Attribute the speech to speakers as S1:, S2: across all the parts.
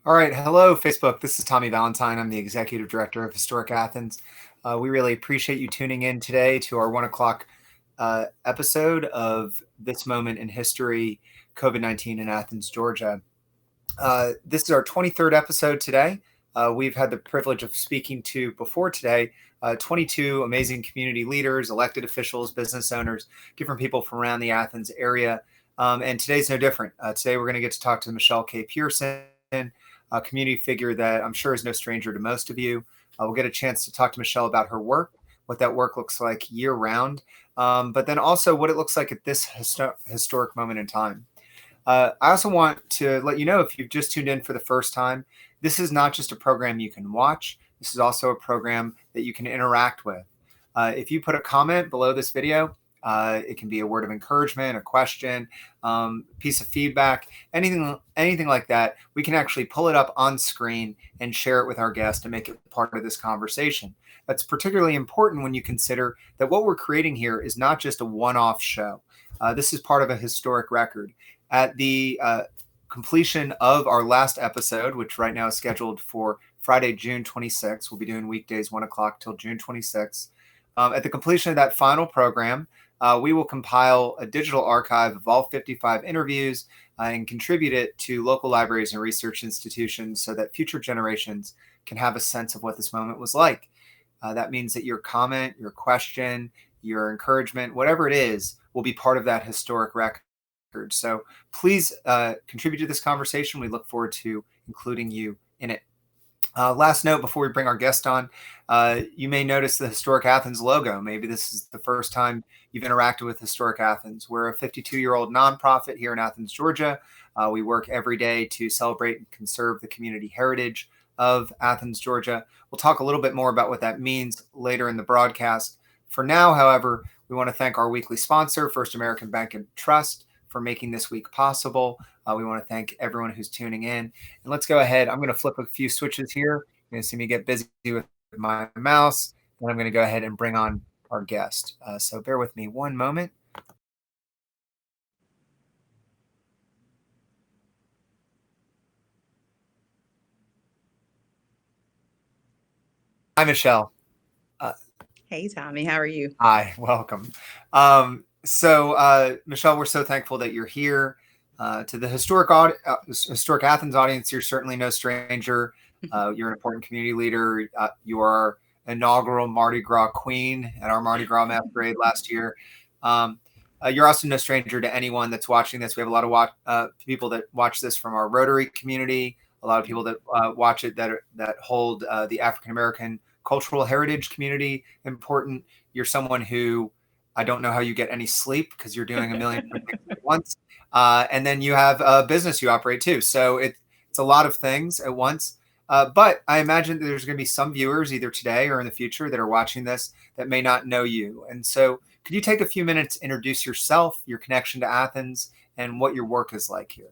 S1: All right. Hello, Facebook. This is Tommy Valentine. I'm the Executive Director of Historic Athens. We really appreciate you tuning in today to our 1 o'clock episode of This Moment in History, COVID-19 in Athens, Georgia. This is our 23rd episode today. We've had the privilege of speaking to, before today, 22 amazing community leaders, elected officials, business owners, different people from around the Athens area. And today's no different. Today we're going to get to talk to Michele Pearson, a community figure that I'm sure is no stranger to most of you. We'll get a chance to talk to Michele about her work, what that work looks like year round, but then also what it looks like at this historic moment in time. I also want to let you know, if you've just tuned in for the first time, this is not just a program you can watch. This is also a program that you can interact with. If you put a comment below this video, it can be a word of encouragement, a question, piece of feedback, anything like that. We can actually pull it up on screen and share it with our guest and make it part of this conversation. That's particularly important when you consider that what we're creating here is not just a one-off show. This is part of a historic record. At the completion of our last episode, which right now is scheduled for Friday, June 26th, we'll be doing weekdays 1 o'clock till June 26th. At the completion of that final program, we will compile a digital archive of all 55 interviews and contribute it to local libraries and research institutions so that future generations can have a sense of what this moment was like. That means that your comment, your question, your encouragement, whatever it is, will be part of that historic record. So please contribute to this conversation. We look forward to including you in it. Last note before we bring our guest on, you may notice the Historic Athens logo. Maybe this is the first time you've interacted with Historic Athens. We're a 52-year-old nonprofit here in Athens, Georgia. We work every day to celebrate and conserve the community heritage of Athens, Georgia. We'll talk a little bit more about what that means later in the broadcast. For now, however, we want to thank our weekly sponsor, First American Bank and Trust, for making this week possible. We want to thank everyone who's tuning in. And let's go ahead. I'm going to flip a few switches here. You're going to see me get busy with my mouse, and I'm going to go ahead and bring on our guest. So bear with me one moment. Hi, Michele.
S2: Hey, Tommy, how are you?
S1: Hi, welcome. Michele, we're so thankful that you're here. To the Historic Athens audience, you're certainly no stranger. You're an important community leader. You are inaugural Mardi Gras queen at our Mardi Gras masquerade last year. You're also no stranger to anyone that's watching this. We have a lot of people that watch this from our Rotary community, a lot of people that watch it that hold the African American cultural heritage community important. You're someone who, I don't know how you get any sleep because you're doing a million things at once. And then you have a business you operate too. So it's a lot of things at once. But I imagine that there's going to be some viewers either today or in the future that are watching this that may not know you. And so could you take a few minutes to introduce yourself, your connection to Athens, and what your work is like here?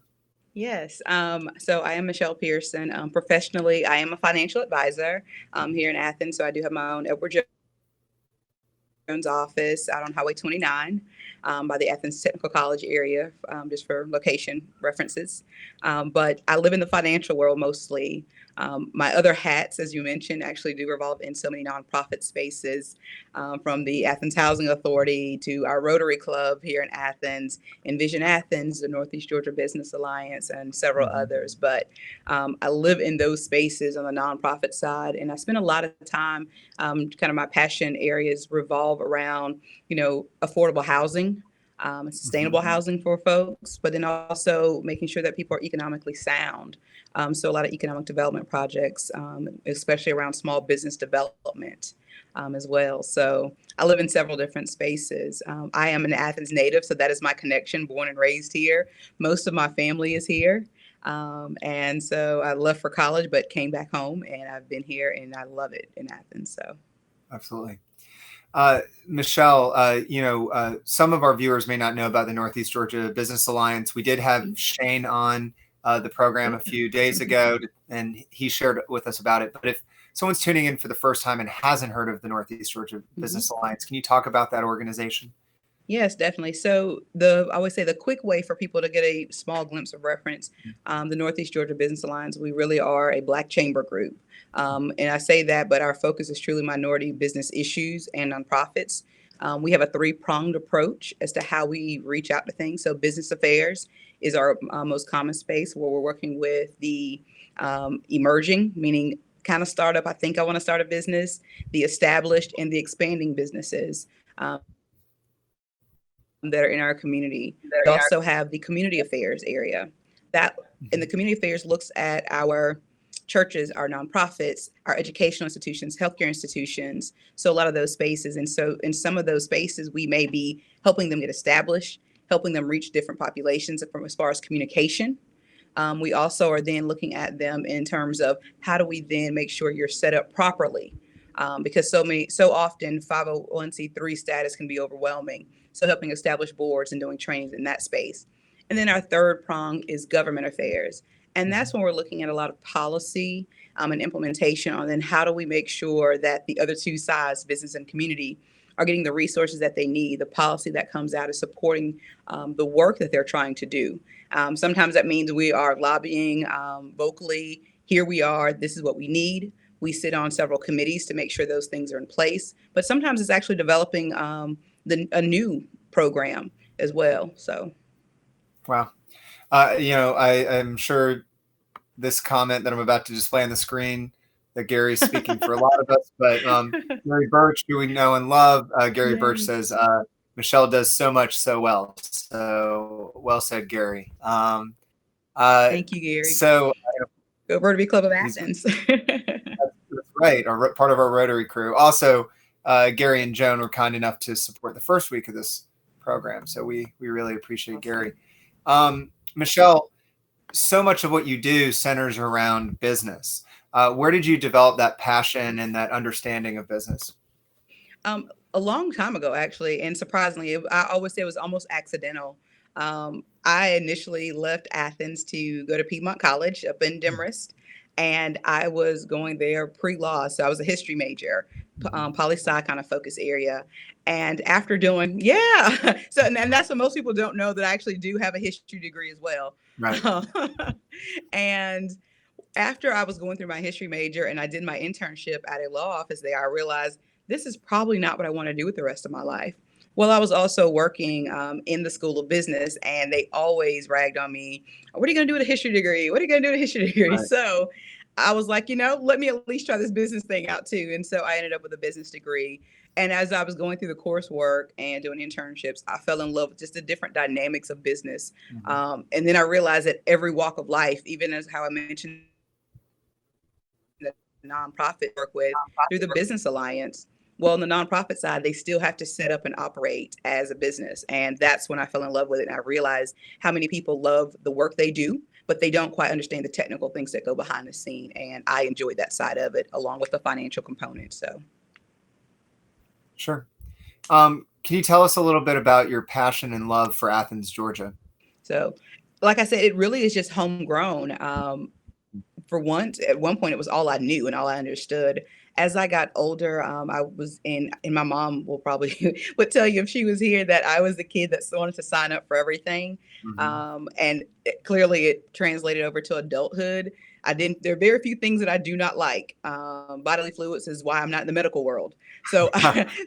S2: Yes. So I am Michele Pearson. Professionally, I am a financial advisor here in Athens. So I do have my own Edward Jones office out on Highway 29 by the Athens Technical College area, just for location references. But I live in the financial world mostly. My other hats, as you mentioned, actually do revolve in so many nonprofit spaces, from the Athens Housing Authority to our Rotary Club here in Athens, Envision Athens, the Northeast Georgia Business Alliance, and several others. But I live in those spaces on the nonprofit side, and I spend a lot of time, kind of my passion areas revolve around, affordable housing, and sustainable housing for folks, but then also making sure that people are economically sound. So a lot of economic development projects, especially around small business development, as well. So I live in several different spaces. I am an Athens native, so that is my connection, born and raised here. Most of my family is here. And so I left for college, but came back home, and I've been here and I love it in Athens. So.
S1: Absolutely. Michele, some of our viewers may not know about the Northeast Georgia Business Alliance. We did have Shane on the program a few days ago, and he shared with us about it. But if someone's tuning in for the first time and hasn't heard of the Northeast Georgia Business Alliance, can you talk about that organization?
S2: Yes, definitely. So I would say the quick way for people to get a small glimpse of reference, the Northeast Georgia Business Alliance, we really are a Black chamber group. And I say that, but our focus is truly minority business issues and nonprofits. We have a three-pronged approach as to how we reach out to things. So business affairs is our most common space where we're working with the emerging, meaning kind of startup. I think I want to start a business, the established, and the expanding businesses that are in our community. We also have the community affairs area. That and the community affairs looks at our churches, our nonprofits, our educational institutions, healthcare institutions. So a lot of those spaces. And so in some of those spaces, we may be helping them get established, helping them reach different populations from as far as communication. We also are then looking at them in terms of how do we then make sure you're set up properly, because so often 501c3 status can be overwhelming. So helping establish boards and doing trainings in that space. And then our third prong is government affairs. And that's when we're looking at a lot of policy and implementation on then how do we make sure that the other two sides, business and community, are getting the resources that they need, the policy that comes out is supporting the work that they're trying to do. Sometimes that means we are lobbying vocally. Here we are. This is what we need. We sit on several committees to make sure those things are in place. But sometimes it's actually developing a new program as well. So,
S1: Wow. I'm sure this comment that I'm about to display on the screen that Gary's speaking for a lot of us, but Gary Birch, who we know and love, Gary Birch
S2: yes.
S1: says, Michele does so much so well. So well said, Gary.
S2: Thank you, Gary.
S1: So
S2: Go Rotary Club of
S1: he's
S2: Athens.
S1: that's right, part of our Rotary crew. Also, Gary and Joan were kind enough to support the first week of this program, so we really appreciate Gary. Michele, so much of what you do centers around business. Where did you develop that passion and that understanding of business?
S2: A long time ago, actually, and surprisingly, I always say it was almost accidental. I initially left Athens to go to Piedmont College up in Demorest, and I was going there pre-law, so I was a history major, poli sci kind of focus area. And after doing, yeah, so and that's what most people don't know that I actually do have a history degree as well.
S1: Right.
S2: And after I was going through my history major and I did my internship at a law office there, I realized this is probably not what I want to do with the rest of my life. Well, I was also working in the School of Business, and they always ragged on me. What are you going to do with a history degree? What are you going to do with a history degree?
S1: Right.
S2: So I was like, let me at least try this business thing out too. And so I ended up with a business degree. And as I was going through the coursework and doing internships, I fell in love with just the different dynamics of business. And then I realized that every walk of life, even as how I mentioned the nonprofit work with through the Business Alliance, well, on the nonprofit side, they still have to set up and operate as a business. And that's when I fell in love with it. And I realized how many people love the work they do, but they don't quite understand the technical things that go behind the scene. And I enjoyed that side of it along with the financial component. So,
S1: Sure. Can you tell us a little bit about your passion and love for Athens, Georgia?
S2: so like I said, it really is just homegrown. For once, at one point, it was all I knew and all I understood. As I got older, I was and my mom will probably would tell you if she was here that I was the kid that wanted to sign up for everything. And clearly it translated over to adulthood. There are very few things that I do not like. Bodily fluids is why I'm not in the medical world. So,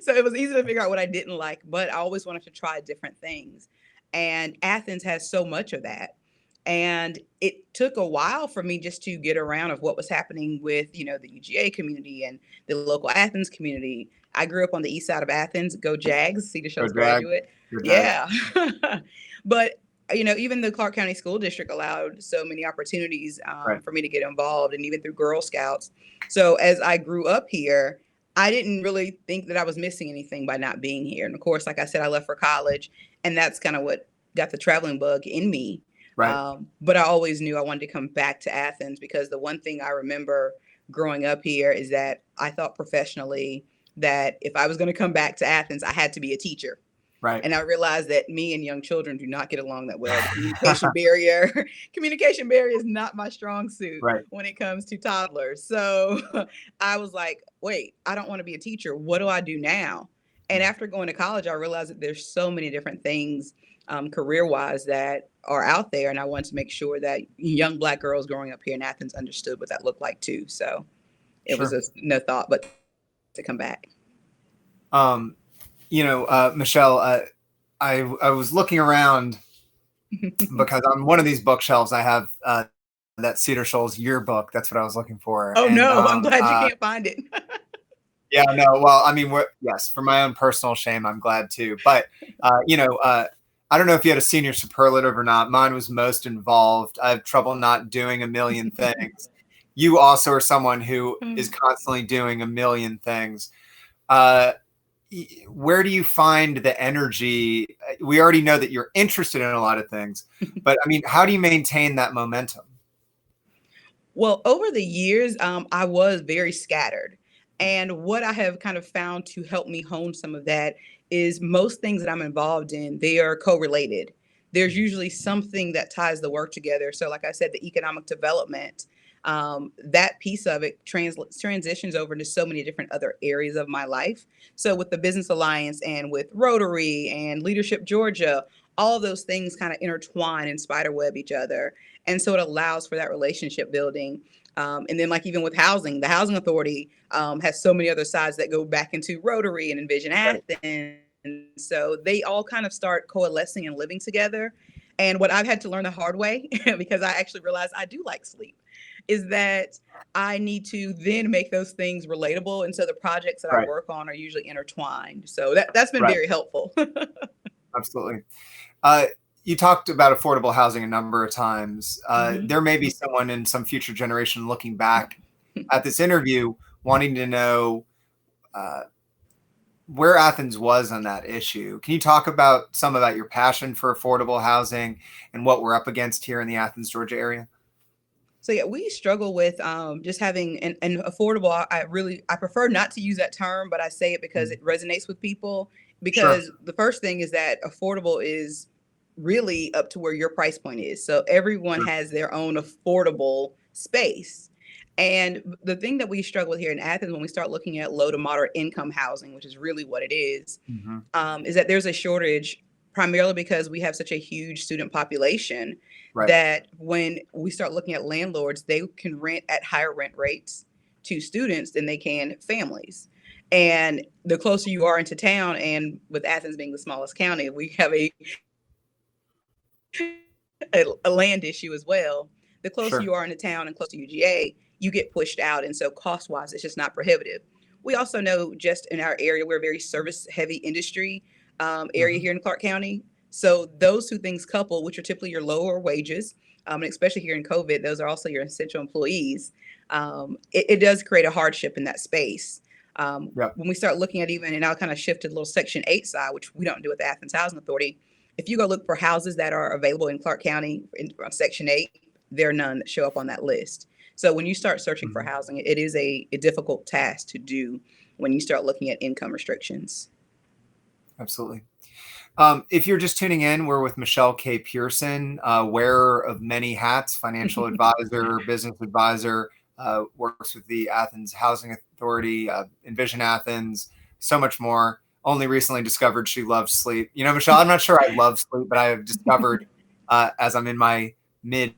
S2: so it was easy to figure out what I didn't like, but I always wanted to try different things. And Athens has so much of that. And it took a while for me just to get around of what was happening with, the UGA community and the local Athens community. I grew up on the east side of Athens. Go Jags, Cedar
S1: Go
S2: Shoals
S1: drag.
S2: graduate.
S1: Go drag.
S2: Yeah. But, even the Clark County School District allowed so many opportunities
S1: Right.
S2: for me to get involved, and even through Girl Scouts. So as I grew up here, I didn't really think that I was missing anything by not being here. And of course, like I said, I left for college, and that's kind of what got the traveling bug in me.
S1: Right.
S2: But I always knew I wanted to come back to Athens because the one thing I remember growing up here is that I thought professionally that if I was going to come back to Athens, I had to be a teacher.
S1: Right.
S2: And I realized that me and young children do not get along that well. The communication barrier is not my strong suit
S1: Right.
S2: when it comes to toddlers. So I was like, wait, I don't want to be a teacher. What do I do now? And after going to college, I realized that there's so many different things career-wise that are out there, and I wanted to make sure that young Black girls growing up here in Athens understood what that looked like too. So it was
S1: Sure.
S2: just no thought but to come back.
S1: Um, Michele, I was looking around because on one of these bookshelves I have that Cedar Shoals yearbook. That's what I was looking for.
S2: Oh
S1: And
S2: no, I'm glad you can't find it.
S1: yeah, no, well, I mean, yes, for my own personal shame, I'm glad too. But I don't know if you had a senior superlative or not. Mine was most involved. I have trouble not doing a million things. You also are someone who is constantly doing a million things. Uh, where do you find the energy? We already know that you're interested in a lot of things, but I mean, how do you maintain that momentum?
S2: Well, over the years, I was very scattered. And what I have kind of found to help me hone some of that is most things that I'm involved in, they are correlated. There's usually something that ties the work together. So, like I said, the economic development, that piece of it transitions over into so many different other areas of my life. So, with the Business Alliance and with Rotary and Leadership Georgia, all of those things kind of intertwine and spiderweb each other. And so it allows for that relationship building. And then, like even with housing, the Housing Authority has so many other sides that go back into Rotary and Envision
S1: Right.
S2: Athens. So they all kind of start coalescing and living together. And what I've had to learn the hard way, because I actually realized I do like sleep, is that I need to then make those things relatable. And so the projects that I
S1: Right.
S2: work on are usually intertwined. So that's been
S1: Right.
S2: very helpful.
S1: Absolutely. Uh, you talked about affordable housing a number of times.
S2: Mhm.
S1: There may be someone in some future generation looking back at this interview wanting to know uh, where Athens was on that issue. Can you talk about your passion for affordable housing and what we're up against here in the Athens, Georgia area?
S2: So yeah, we struggle with just having an affordable. I prefer not to use that term, but I say it because
S1: Mm.
S2: it resonates with people.
S1: Sure.
S2: Because the first thing is that affordable is really up to where your price point is. So everyone
S1: Sure.
S2: has their own affordable space. And the thing that we struggle with here in Athens when we start looking at low to moderate income housing, which is really what it
S1: Hmm.
S2: is that there's a shortage primarily because we have such a huge student population
S1: Right.
S2: that when we start looking at landlords, they can rent at higher rent rates to students than they can families. And the closer you are into town, and with Athens being the smallest county, we have a land issue as well. The closer
S1: Sure.
S2: you are into town and close to UGA, you get pushed out. And so cost wise, it's just not prohibitive. We also know just in our area, we're a very service heavy industry area
S1: Hmm.
S2: here in Clark County. So those two things coupled, which are typically your lower wages, and especially here in COVID, those are also your essential employees. It does create a hardship in that space.
S1: Yep.
S2: When we start looking at even, and I'll kind of shift to the little Section 8 side, which we don't do with the Athens Housing Authority. If you go look for houses that are available in Clark County on Section 8, there are none that show up on that list. So when you start searching for
S1: Hmm.
S2: housing, it is a difficult task to do when you start looking at income restrictions.
S1: Absolutely. If you're just tuning in, we're with Michele K. Pearson, wearer of many hats, financial advisor, business advisor, works with the Athens Housing Authority, Envision Athens, so much more. Only recently discovered she loves sleep. Michele, I'm not sure I love sleep, but I have discovered as I'm in my mid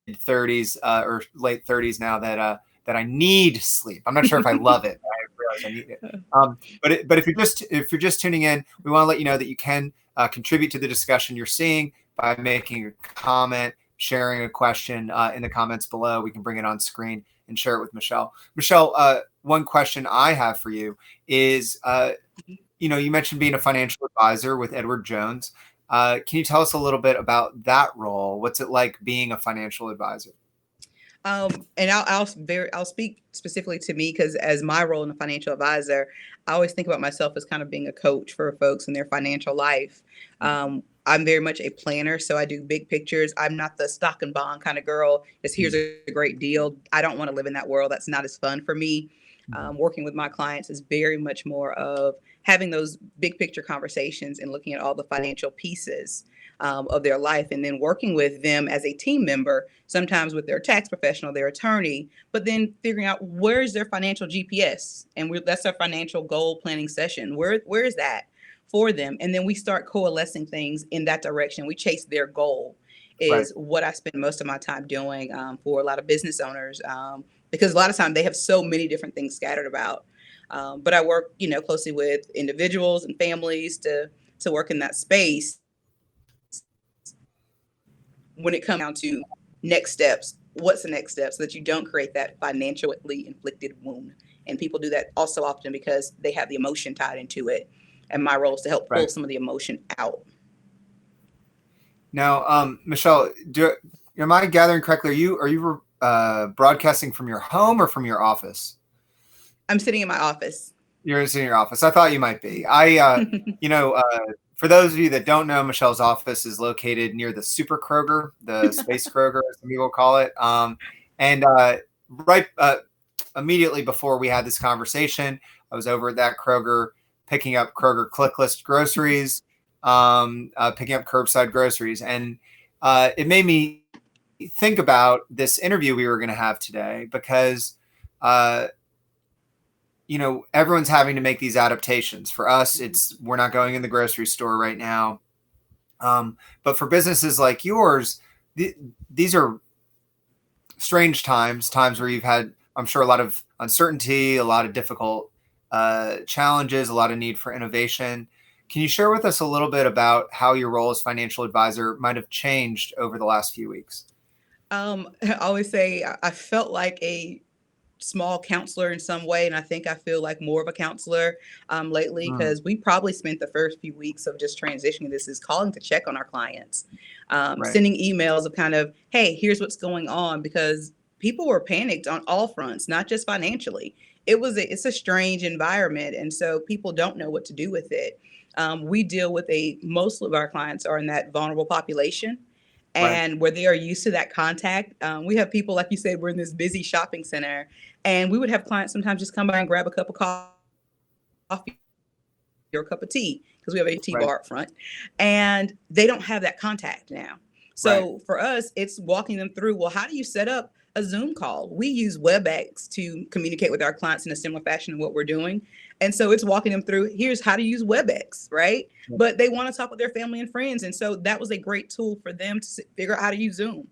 S1: 30s or late 30s now that I need sleep. I'm not sure if I love it. But I realize I need it. But if you're just tuning in, we want to let you know that you can contribute to the discussion you're seeing by making a comment, sharing a question in the comments below. We can bring it on screen and share it with Michele. Michele, one question I have for you is, you mentioned being a financial advisor with Edward Jones. Can you tell us a little bit about that role? What's it like being a financial advisor?
S2: And I'll speak specifically to me because as my role in a financial advisor, I always think about myself as kind of being a coach for folks in their financial life. I'm very much a planner, so I do big pictures. I'm not the stock and bond kind of girl. Just here's
S1: Mhm.
S2: a great deal. I don't want to live in that world. That's not as fun for me.
S1: Mhm.
S2: Working with my clients is very much more of having those big picture conversations and looking at all the financial pieces. of their life, and then working with them as a team member, sometimes with their tax professional, their attorney, but then figuring out where's their financial GPS, and that's our financial goal planning session. Where is that for them? And then we start coalescing things in that direction. We chase their goal
S1: Right.
S2: is what I spend most of my time doing for a lot of business owners, because a lot of time they have so many different things scattered about. But I work, closely with individuals and families to work in that space when it comes down to next steps. What's the next step so that you don't create that financially inflicted wound? And people do that also often because they have the emotion tied into it. And my role is to help pull
S1: Right.
S2: some of the emotion out.
S1: Now, Michele, am I gathering correctly? Are you broadcasting from your home or from your office?
S2: I'm sitting in my office.
S1: You're in your office. I thought you might be. You know, for those of you that don't know, Michele's office is located near the Super Kroger, the Space Kroger, as some people call it. And right immediately before we had this conversation, I was over at that Kroger picking up Kroger click list groceries, picking up curbside groceries. And it made me think about this interview we were going to have today because everyone's having to make these adaptations. For us, we're not going in the grocery store right now. But for businesses like yours, these are strange times where you've had, I'm sure, a lot of uncertainty, a lot of difficult challenges, a lot of need for innovation. Can you share with us a little bit about how your role as financial advisor might have changed over the last few weeks?
S2: I always say I felt like a small counselor in some way, and I think I feel like more of a counselor lately,
S1: Mm,
S2: because we probably spent the first few weeks of just transitioning. This is calling to check on our clients,
S1: right,
S2: sending emails of kind of, hey, here's what's going on, because people were panicked on all fronts, not just financially. It's a strange environment, and so people don't know what to do with it. We deal with most of our clients are in that vulnerable population,
S1: right,
S2: and where they are used to that contact. We have people, like you said, we're in this busy shopping center, and we would have clients sometimes just come by and grab a cup of coffee or a cup of tea, because we have a tea
S1: right,
S2: bar up front, and they don't have that contact now.
S1: right,
S2: So for us, it's walking them through, well, how do you set up a Zoom call? We use WebEx to communicate with our clients in a similar fashion in what we're doing. And so it's walking them through, here's how to use WebEx, right? But they want to talk with their family and friends. And so that was a great tool for them to figure out how to use Zoom.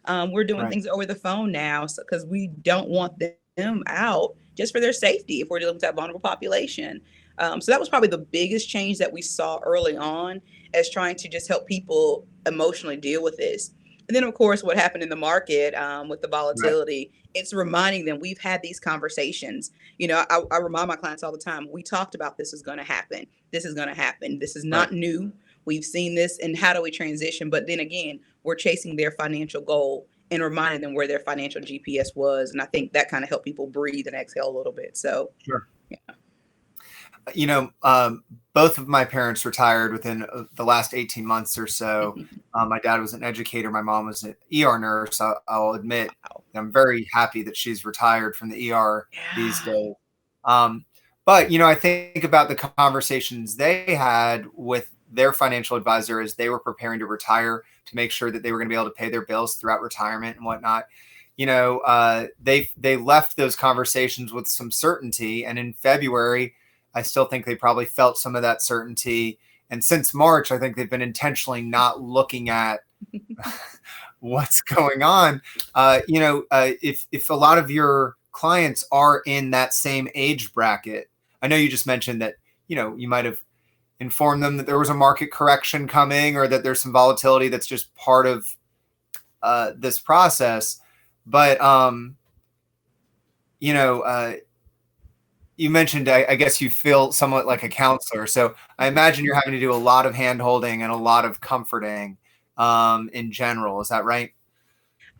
S2: We're doing
S1: right,
S2: things over the phone now because we don't want them out just for their safety if we're dealing with that vulnerable population. So that was probably the biggest change that we saw early on, as trying to just help people emotionally deal with this. And then, of course, what happened in the market with the
S1: right,
S2: volatility, it's reminding them we've had these conversations. I remind my clients all the time, we talked about this is going to happen. This is going to happen. This is
S1: right.
S2: not new. We've seen this, and how do we transition? But then again, we're chasing their financial goal and reminding them where their financial GPS was. And I think that kind of helped people breathe and exhale a little bit. So,
S1: Sure.
S2: yeah.
S1: You know, both of my parents retired within the last 18 months or so. My dad was an educator. My mom was an ER nurse. I'll admit
S2: Wow.
S1: I'm very happy that she's retired from the ER these
S2: Yeah.
S1: days. Um, but, I think about the conversations they had with their financial advisor as they were preparing to retire, to make sure that they were going to be able to pay their bills throughout retirement and whatnot. They left those conversations with some certainty. And in February, I still think they probably felt some of that certainty. And since March, I think they've been intentionally not looking at what's going on. If a lot of your clients are in that same age bracket, I know you just mentioned that, you might have informed them that there was a market correction coming, or that there's some volatility that's just part of this process. But, you mentioned, I guess you feel somewhat like a counselor. So I imagine you're having to do a lot of hand holding and a lot of comforting in general. Is that right?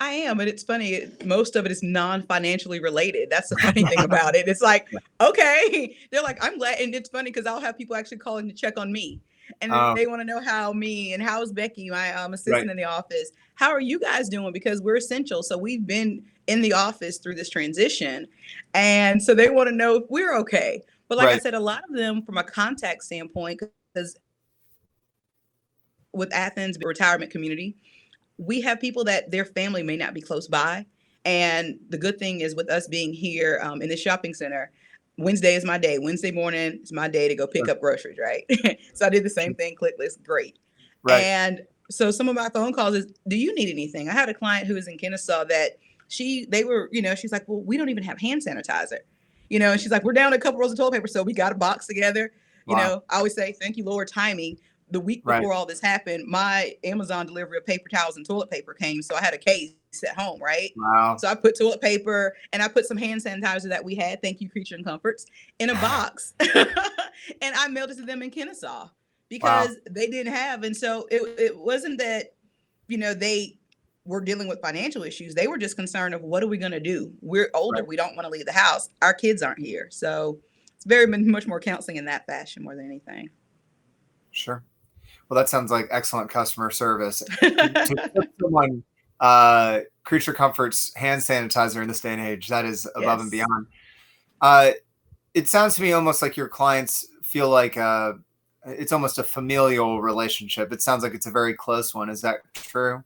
S2: I am, and it's funny. Most of it is non-financially related. That's the funny thing about it. It's like, okay, they're like, I'm glad, and it's funny because I'll have people actually calling to check on me, and
S1: Oh,
S2: they want to know how me and how's Becky, my
S1: right,
S2: assistant in the office. How are you guys doing? Because we're essential, so we've been in the office through this transition, and so they want to know if we're okay. But like I
S1: right,
S2: said, a lot of them, from a contact standpoint, because with Athens retirement community, we have people that their family may not be close by. And the good thing is with us being here in the shopping center, Wednesday is my day. Wednesday morning is my day to go pick
S1: Sure.
S2: up groceries, right? So I did the same thing, click list, great.
S1: Right.
S2: And so some of my phone calls is, do you need anything? I had a client who was in Kennesaw that they were, she's like, well, we don't even have hand sanitizer. And she's like, we're down a couple rolls of toilet paper. So we got a box together.
S1: Wow.
S2: I always say, thank you, Lord, timing. The week
S1: Right.
S2: before all this happened, my Amazon delivery of paper towels and toilet paper came. So I had a case at home, right?
S1: Wow.
S2: So I put toilet paper and I put some hand sanitizer that we had, thank you, Creature and Comforts, in a box. And I mailed it to them in Kennesaw because
S1: Wow.
S2: they didn't have. And so it wasn't that, they were dealing with financial issues. They were just concerned of what are we going to do? We're older.
S1: Right.
S2: We don't want to leave the house. Our kids aren't here. So it's very much more counseling in that fashion more than anything.
S1: Sure. Well, that sounds like excellent customer service. To put someone Creature Comforts hand sanitizer in this day and age, that is above and
S2: Yes.
S1: beyond. It sounds to me almost like your clients feel like it's almost a familial relationship. It sounds like it's a very close one. Is that true?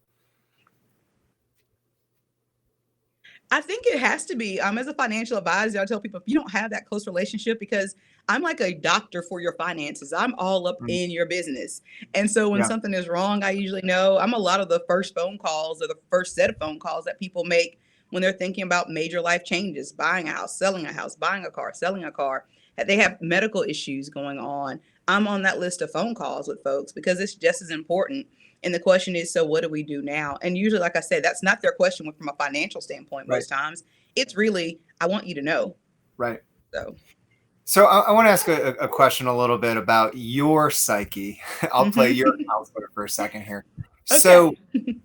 S2: I think it has to be. As a financial advisor, I tell people if you don't have that close relationship, because I'm like a doctor for your finances. I'm all up
S1: Mm.
S2: in your business. And so when
S1: Yeah.
S2: something is wrong, I usually know. I'm a lot of the first phone calls or the first set of phone calls that people make when they're thinking about major life changes, buying a house, selling a house, buying a car, selling a car. That they have medical issues going on. I'm on that list of phone calls with folks because it's just as important. And the question is, so what do we do now? And usually, like I said, that's not their question from a financial standpoint
S1: Right.
S2: most times. It's really, I want you to know.
S1: Right.
S2: So,
S1: So I want to ask a question a little bit about your psyche. I'll play your counselor for a second here. So
S2: okay.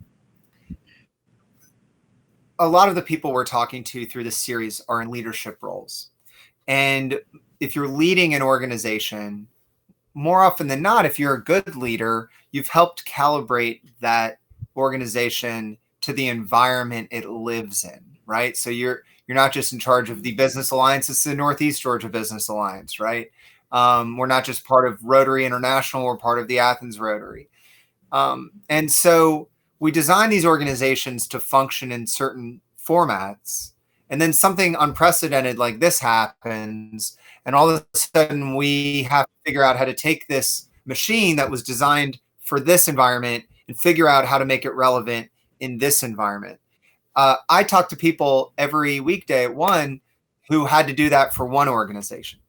S1: a lot of the people we're talking to through this series are in leadership roles. And if you're leading an organization, more often than not, if you're a good leader, you've helped calibrate that organization to the environment it lives in, right? So you're not just in charge of the business alliance, it's the Northeast Georgia Business Alliance, right? We're not just part of Rotary International, we're part of the Athens Rotary. And so we design these organizations to function in certain formats. And then something unprecedented like this happens. And all of a sudden, we have to figure out how to take this machine that was designed for this environment and figure out how to make it relevant in this environment. I talk to people every weekday at one who had to do that for one organization.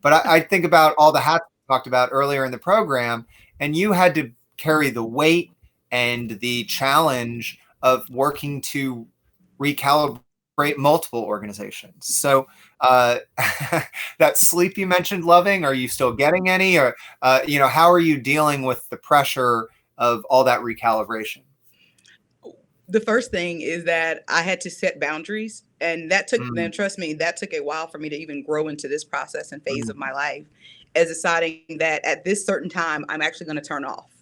S1: But I think about all the hats we talked about earlier in the program, and you had to carry the weight and the challenge of working to recalibrate multiple organizations. So that sleep you mentioned loving, are you still getting any? Or, how are you dealing with the pressure of all that recalibration?
S2: The first thing is that I had to set boundaries. And that took,
S1: Mm,
S2: then trust me, that took a while for me to even grow into this process and phase of
S1: mm,
S2: my life as deciding that at this certain time, I'm actually going to turn off.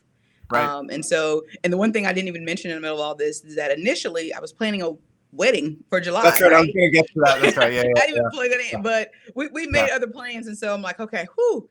S1: right.
S2: And the one thing I didn't even mention in the middle of all this is that initially I was planning a wedding for
S1: That's
S2: July,
S1: right. I was
S2: right?
S1: going to get to that. That's right.
S2: I
S1: Yeah,
S2: didn't
S1: yeah,
S2: even plug it
S1: yeah,
S2: in, but we
S1: yeah,
S2: made other plans. And so I'm like, okay, whew,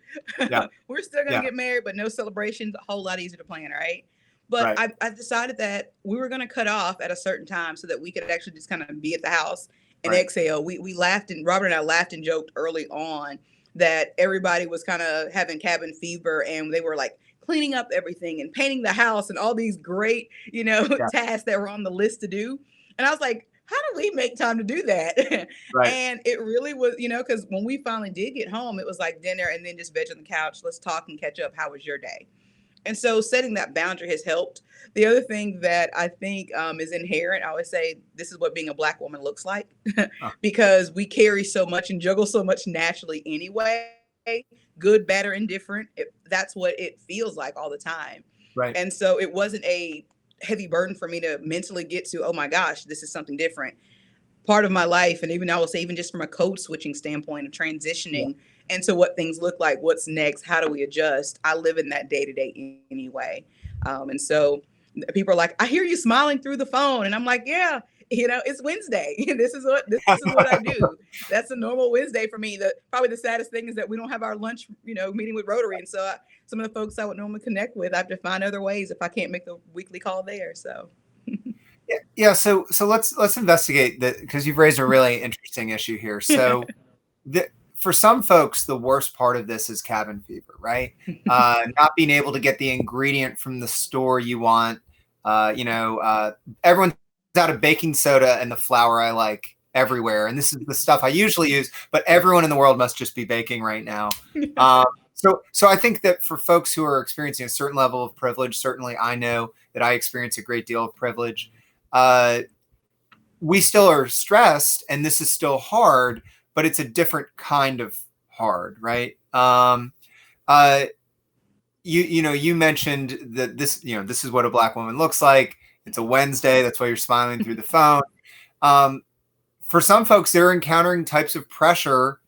S1: yeah,
S2: we're still going to
S1: yeah.
S2: get married, but no celebrations, a whole lot easier to plan, right? But
S1: Right,
S2: I decided that we were going to cut off at a certain time so that we could actually just kind of be at the house and
S1: right.
S2: exhale. We laughed, and Robert and I laughed and joked early on that everybody was kind of having cabin fever and they were like cleaning up everything and painting the house and all these great,
S1: Yeah,
S2: tasks that were on the list to do. And I was like, how do we make time to do that?
S1: right,
S2: And it really was, because when we finally did get home, it was like dinner and then just veg on the couch. Let's talk and catch up. How was your day? And so setting that boundary has helped. The other thing that I think is inherent, I always say this is what being a Black woman looks like because we carry so much and juggle so much naturally anyway, good, bad, or indifferent. That's what it feels like all the time.
S1: right.
S2: And so it wasn't a heavy burden for me to mentally get to, oh my gosh, this is something different. Part of my life, and even I will say, even just from a code switching standpoint of
S1: Yeah,
S2: transitioning into what things look like, what's next, how do we adjust? I live in that day to day anyway, and so people are like, "I hear you smiling through the phone," and I'm like, "Yeah, It's Wednesday. This is what I do. That's a normal Wednesday for me. Probably the saddest thing is that we don't have our lunch, meeting with Rotary, and so some of the folks I would normally connect with, I have to find other ways if I can't make the weekly call there. So.
S1: Yeah. So let's investigate that, because you've raised a really interesting issue here. So for some folks, the worst part of this is cabin fever, right? Not being able to get the ingredient from the store you want. Everyone's out of baking soda and the flour I like everywhere. And this is the stuff I usually use, but everyone in the world must just be baking right now. So I think that for folks who are experiencing a certain level of privilege, certainly I know that I experience a great deal of privilege. We still are stressed, and this is still hard, but it's a different kind of hard, right? You mentioned that this is what a Black woman looks like. It's a Wednesday. That's why you're smiling through the phone. For some folks, they're encountering types of pressure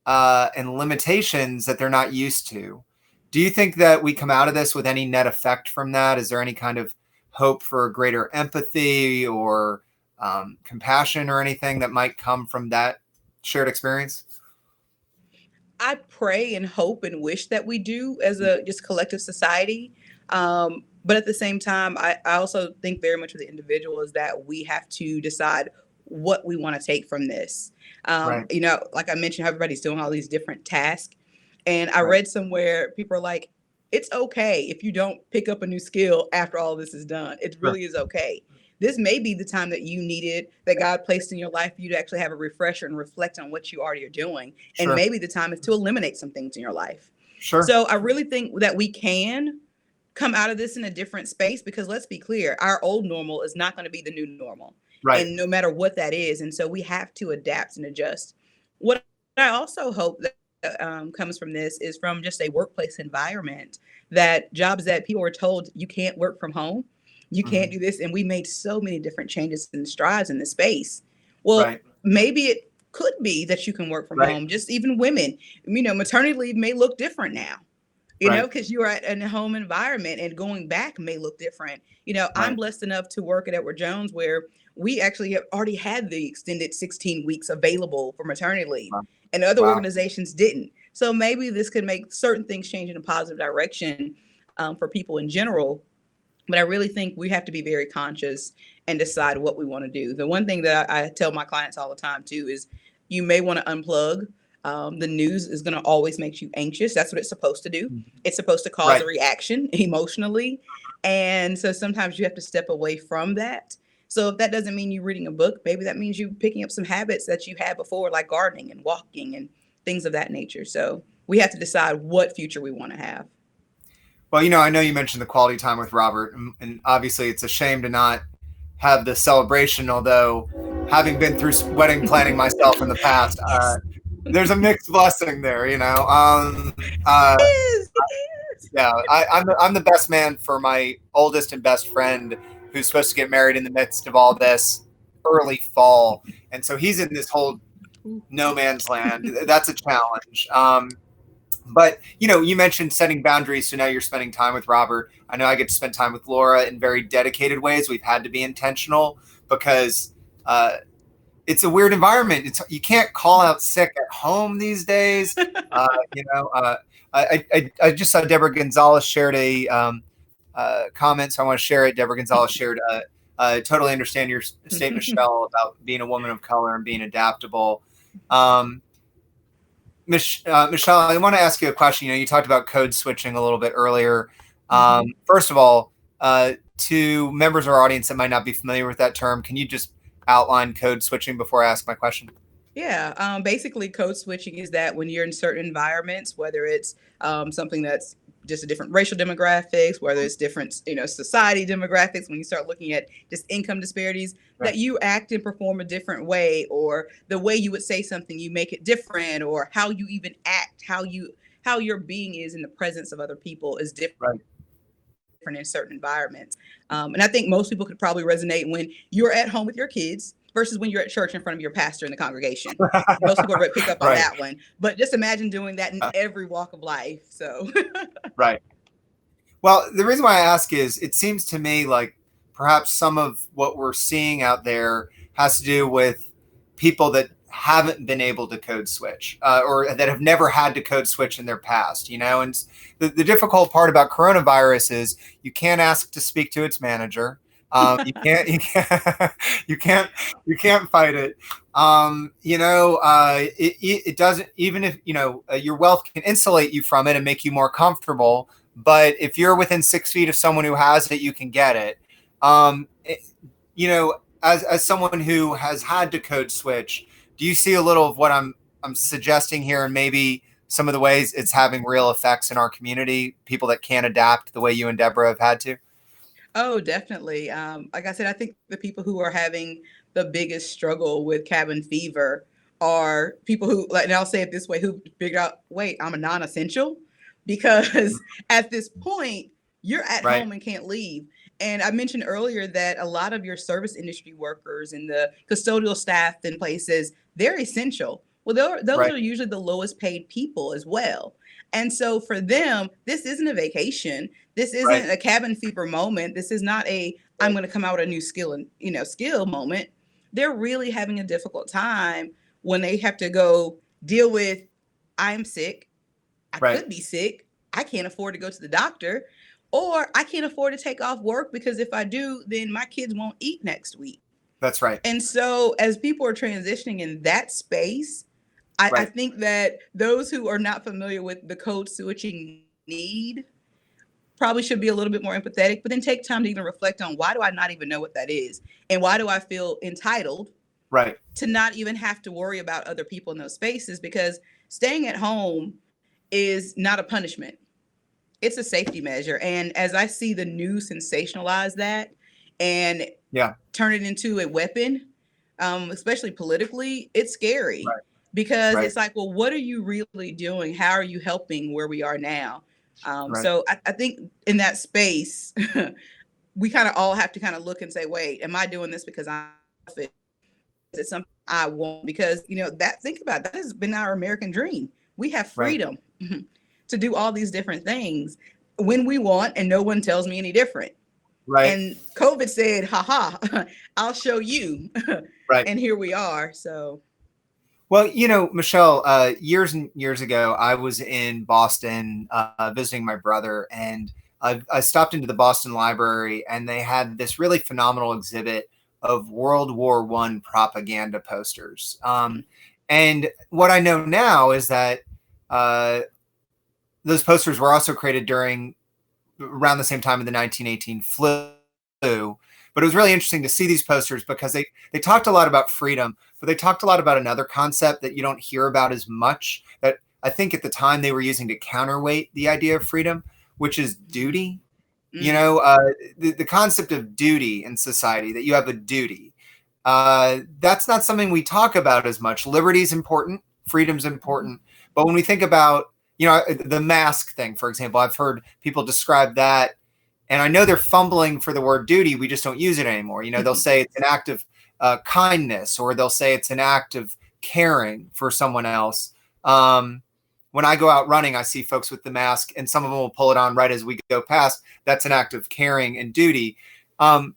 S1: and limitations that they're not used to. Do you think that we come out of this with any net effect from that? Is there any kind of hope for greater empathy or compassion or anything that might come from that shared experience?
S2: I pray and hope and wish that we do as a just collective society. But at the same time, I also think very much of the individual is that we have to decide what we want to take from this.
S1: Right.
S2: Like I mentioned, how everybody's doing all these different tasks. And I
S1: Right.
S2: read somewhere people are like, it's okay if you don't pick up a new skill after all this is done. It
S1: Sure.
S2: really is okay. This may be the time that you needed, that God placed in your life for you to actually have a refresher and reflect on what you already are doing. And
S1: Sure.
S2: maybe the time is to eliminate some things in your life.
S1: Sure.
S2: So I really think that we can come out of this in a different space, because let's be clear, our old normal is not going to be the new normal.
S1: Right.
S2: And no matter what that is. And so we have to adapt and adjust. What I also hope that comes from this is from just a workplace environment, that jobs that people were told you can't work from home, you can't do this. And we made so many different changes and strides in the space. Well,
S1: Right.
S2: maybe it could be that you can work from
S1: Right.
S2: home. Just even women, maternity leave may look different now,
S1: Right.
S2: because you are at a home environment, and going back may look different. I'm
S1: Right.
S2: blessed enough to work at Edward Jones, where we actually have already had the extended 16 weeks available for maternity leave,
S1: Wow.
S2: and other
S1: Wow.
S2: organizations didn't. So maybe this could make certain things change in a positive direction for people in general. But I really think we have to be very conscious and decide what we want to do. The one thing that I tell my clients all the time too is you may want to unplug. The news is going to always make you anxious. That's what it's supposed to do. It's supposed to cause
S1: Right.
S2: a reaction emotionally. And so sometimes you have to step away from that. So if that doesn't mean you reading a book, maybe that means you picking up some habits that you had before, like gardening and walking and things of that nature. So we have to decide what future we want to have.
S1: Well, I know you mentioned the quality time with Robert, and obviously it's a shame to not have the celebration, although having been through wedding planning myself in the past, there's a mixed blessing there, Yeah, I'm the best man for my oldest and best friend, who's supposed to get married in the midst of all this early fall. And so he's in this whole no man's land. That's a challenge. But you mentioned setting boundaries, so now you're spending time with Robert. I know I get to spend time with Laura in very dedicated ways. We've had to be intentional because it's a weird environment. You can't call out sick at home these days. I just saw Deborah Gonzalez shared a comment, so I want to share it. Deborah Gonzalez shared, I totally understand your statement, Michelle, about being a woman of color and being adaptable. Michelle, I want to ask you a question. You talked about code switching a little bit earlier. First of all, to members of our audience that might not be familiar with that term, can you just outline code switching before I ask my question?
S2: Yeah, basically code switching is that when you're in certain environments, whether it's something that's just a different racial demographics, whether it's different, society demographics, when you start looking at just income disparities,
S1: Right.
S2: that you act and perform a different way, or the way you would say something, you make it different, or how you even act, how your being is in the presence of other people is different.
S1: Right.
S2: In certain environments. And I think most people could probably resonate when you're at home with your kids versus when you're at church in front of your pastor in the congregation. Most people would pick up on
S1: Right.
S2: that one. But just imagine doing that in every walk of life. So
S1: Right. Well, the reason why I ask is it seems to me like perhaps some of what we're seeing out there has to do with people that haven't been able to code switch or that have never had to code switch in their past, you know. And the difficult part about coronavirus is you can't ask to speak to its manager. You can't you can't fight it. It doesn't, even if your wealth can insulate you from it and make you more comfortable, but if you're within 6 feet of someone who has it, you can get it. um, it as someone who has had to code switch, do you see a little of what I'm suggesting here, and maybe some of the ways it's having real effects in our community, people that can't adapt the way you and Deborah have had to?
S2: Oh, definitely. Like I said, I think the people who are having the biggest struggle with cabin fever are people who, like, and I'll say it this way, who figured out, wait, I'm a non-essential, because at this point you're at
S1: Right.
S2: home and can't leave. And I mentioned earlier that a lot of your service industry workers and the custodial staff in places, they're essential. Well, those
S1: Right.
S2: are usually the lowest paid people as well. And so for them, this isn't a vacation. This
S1: Right.
S2: isn't a cabin fever moment. This is not a I'm
S1: Right.
S2: going to come out with a new skill and skill moment. They're really having a difficult time when they have to go deal with, I'm sick. I
S1: Right.
S2: could be sick. I can't afford to go to the doctor, or I can't afford to take off work because if I do, then my kids won't eat next week.
S1: That's right.
S2: And so as people are transitioning in that space, I
S1: Right.
S2: think that those who are not familiar with the code switching need probably should be a little bit more empathetic, but then take time to even reflect on, why do I not even know what that is? And why do I feel entitled
S1: Right.
S2: to not even have to worry about other people in those spaces? Because staying at home is not a punishment, it's a safety measure. And as I see the news sensationalize that and
S1: Yeah.
S2: turn it into a weapon, especially politically, it's scary,
S1: Right.
S2: because
S1: Right.
S2: it's like, well, what are you really doing? How are you helping where we are now?
S1: Right.
S2: So I think in that space, we kind of all have to kind of look and say, wait, am I doing this because I'm selfish? Is it something I want? Because, that, think about it, that has been our American dream. We have
S1: Right.
S2: freedom to do all these different things when we want, and no one tells me any different.
S1: Right.
S2: And COVID said, haha, I'll show you.
S1: Right.
S2: And here we are. So,
S1: Well, Michelle, years and years ago, I was in Boston visiting my brother, and I stopped into the Boston Library, and they had this really phenomenal exhibit of World War I propaganda posters. And what I know now is that uh, those posters were also created during around the same time of the 1918 flu. But it was really interesting to see these posters because they talked a lot about freedom, but they talked a lot about another concept that you don't hear about as much, that I think at the time they were using to counterweight the idea of freedom, which is duty. You
S2: mm,
S1: know, the concept of duty in society, that you have a duty. That's not something we talk about as much. Liberty is important, freedom's important. But when we think about, the mask thing, for example, I've heard people describe that, and I know they're fumbling for the word duty. We just don't use it anymore. They'll say it's an act of kindness, or they'll say it's an act of caring for someone else. When I go out running, I see folks with the mask, and some of them will pull it on right as we go past. That's an act of caring and duty. Um,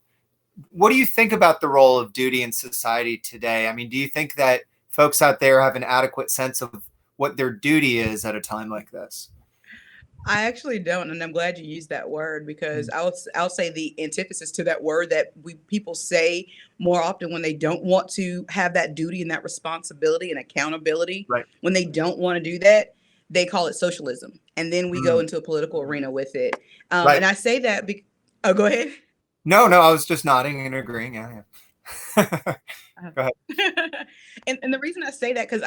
S1: what do you think about the role of duty in society today? I mean, do you think that folks out there have an adequate sense of what their duty is at a time like this?
S2: I actually don't, and I'm glad you used that word, because
S1: Mm.
S2: I'll say the antithesis to that word that people say more often when they don't want to have that duty and that responsibility and accountability.
S1: Right.
S2: When they don't want to do that, they call it socialism, and then we go
S1: Mm.
S2: into a political arena with it.
S1: Right.
S2: And I say that oh, go ahead.
S1: No, no, I was just nodding and agreeing. Yeah, yeah. Go ahead.
S2: And the reason I say that, because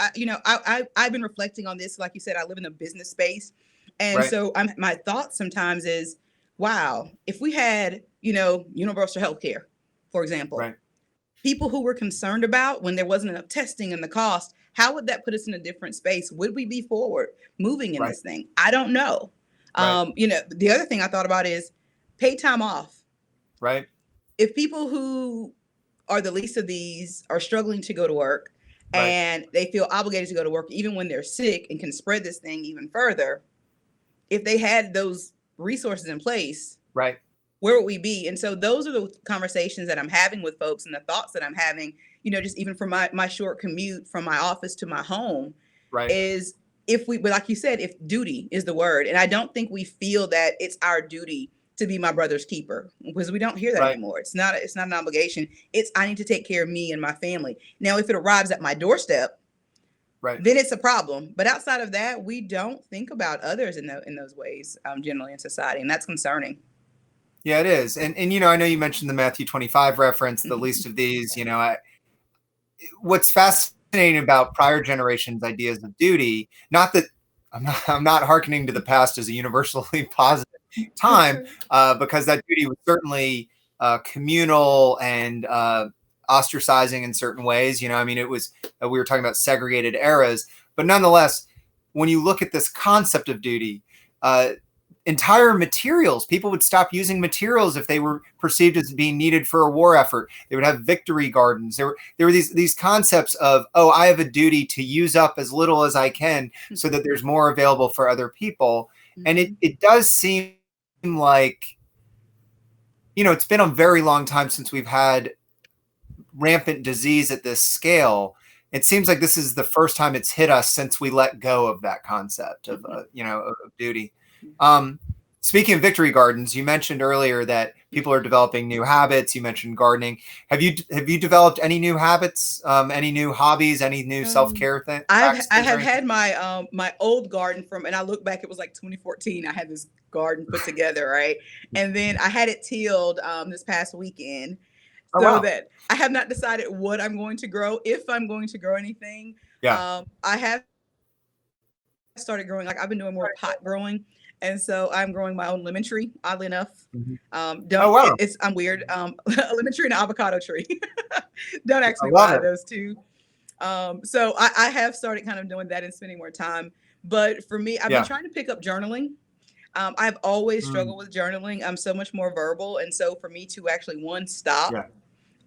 S2: I've been reflecting on this. Like you said, I live in the business space, and
S1: Right.
S2: so my thought sometimes is, wow, if we had universal health care, for example,
S1: Right.
S2: people who were concerned about when there wasn't enough testing and the cost, how would that put us in a different space? Would we be forward moving in
S1: Right.
S2: this thing? I don't know.
S1: Right.
S2: The other thing I thought about is paid time off.
S1: Right.
S2: If people who are the least of these are struggling to go to work,
S1: Right.
S2: and they feel obligated to go to work even when they're sick and can spread this thing even further, if they had those resources in place,
S1: Right.
S2: where would we be? And so those are the conversations that I'm having with folks and the thoughts that I'm having, just even from my short commute from my office to my home
S1: Right.
S2: is if we, but like you said, if duty is the word. And I don't think we feel that it's our duty to be my brother's keeper, because we don't hear that
S1: Right.
S2: anymore. It's not an obligation. It's, I need to take care of me and my family. Now, if it arrives at my doorstep,
S1: Right.
S2: then it's a problem. But outside of that, we don't think about others in those ways, generally in society, and that's concerning.
S1: Yeah, it is. And I know you mentioned the Matthew 25 reference, the least of these. What's fascinating about prior generations' ideas of duty, not that I'm not hearkening to the past as a universally positive time, because that duty was certainly communal and ostracizing in certain ways. I mean, it was, we were talking about segregated eras, but nonetheless, when you look at this concept of duty, entire materials, people would stop using materials if they were perceived as being needed for a war effort. They would have victory gardens. There were these concepts of, oh, I have a duty to use up as little as I can so that there's more available for other people. And it does seem like, it's been a very long time since we've had rampant disease at this scale. It seems like this is the first time it's hit us since we let go of that concept of, of duty. Speaking of victory gardens, you mentioned earlier that people are developing new habits. You mentioned gardening. Have you developed any new habits, any new hobbies, any new self-care
S2: I
S1: practices?
S2: have had my old garden and I look back, it was like 2014. I had this garden put together, right? And then I had it tilled this past weekend.
S1: Oh,
S2: So
S1: wow.
S2: that I have not decided what I'm going to grow, if I'm going to grow anything.
S1: Yeah.
S2: I have started growing, like I've been doing more pot growing. And so I'm growing my own lemon tree, oddly enough.
S1: Oh, wow.
S2: I'm weird. A lemon tree and an avocado tree. Don't ask
S1: I
S2: me
S1: love
S2: why
S1: it.
S2: those two. So I have started kind of doing that and spending more time. But for me, I've been trying to pick up journaling. I've always struggled with journaling. I'm so much more verbal. And so for me to actually stop
S1: Yeah.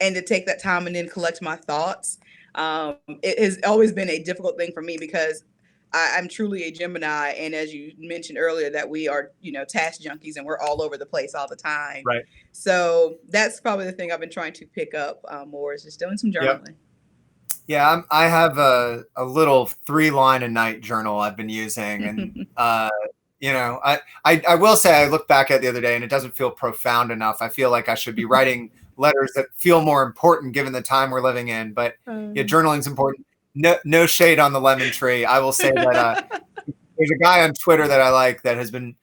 S2: and to take that time and then collect my thoughts, it has always been a difficult thing for me because I'm truly a Gemini. And as you mentioned earlier, that we are, task junkies and we're all over the place all the time.
S1: Right.
S2: So that's probably the thing I've been trying to pick up more, is just doing some journaling.
S1: Yep. Yeah, I have a little 3-line a night journal I've been using, and I will say, I looked back at it the other day and it doesn't feel profound enough. I feel like I should be writing letters that feel more important given the time we're living in. But yeah, journaling's important. No shade on the lemon tree. I will say that there's a guy on Twitter that I like that has been